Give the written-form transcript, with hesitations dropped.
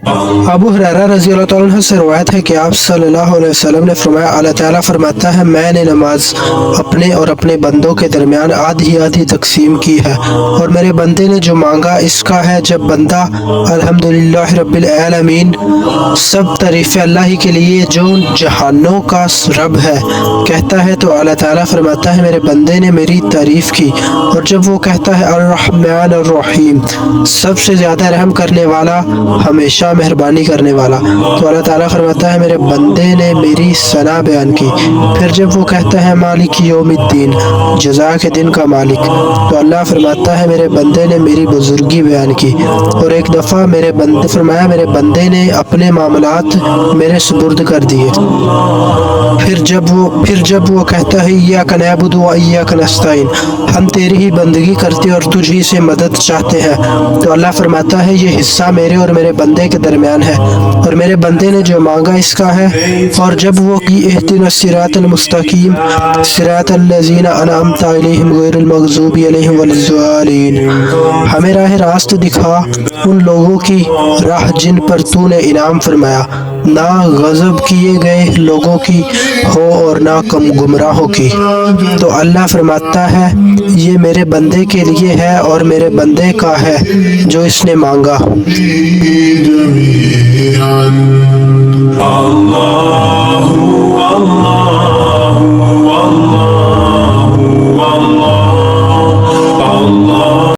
अबू हुरैरा रज़ी अल्लाह तआला अन्हु से रवायत है कि आप सल्लल्लाहु अलैहि वसल्लम ने फरमाया, अल्लाह ताला फरमाता है, मैंने नमाज अपने और अपने बंदों के दरमियान आधी आधी तकसीम की है और मेरे बंदे ने जो मांगा इसका है। जब बंदा अल्हम्दुलिल्लाह रब्बिल आलमीन, सब तारीफ़ अल्लाह ही के लिए जो जहानों का रब है, कहता है तो अल्लाह ताला फरमाता है, मेरे बंदे ने मेरी तारीफ़ की। और जब वो कहता है अर्रहमान अर्रहीम, सबसे ज़्यादा रहम करने वाला, हमेशा मेहरबानी करने वाला, तो अल्लाह ताला फरमाता है, मेरे बंदे ने मेरी सना बयान की। फिर जब वो कहता है मालिक यौमिद्दीन, जज़ा के दिन का मालिक, तो अल्लाह फरमाता है, मेरे बंदे ने मेरी बुजुर्गी बयान की। और एक दफ़ा मेरे बंदे फरमाया, मेरे बंदे ने अपने मामलात मेरे सुपुर्द कर दिए। फिर जब वो कहता है इय्याका नअबुदु व इय्याका नस्तईन, हम तेरी ही बंदगी करते और तुझ ही से मदद चाहते हैं, तो अल्लाह फरमाता है, ये हिस्सा मेरे और मेरे बंदे के दरमियान है और मेरे बंदे ने जो मांगा इसका है। और जब वो की इहदिनस सिरातल मुस्तकीम सिरातल लज़ीना अनअमता अलैहिम गैरिल मग़ज़ूबि अलैहिम वलज़्ज़ालिन, हमें राह रास्त दिखा उन लोगों की राह जिन पर तूने इनाम फरमाया, ना गज़ब किए गए लोगों की हो और ना कम गुमराहों की। तो अल्लाह फरमाता है, ये मेरे बंदे के लिए है और मेरे बंदे का है जो इसने मांगा। Allah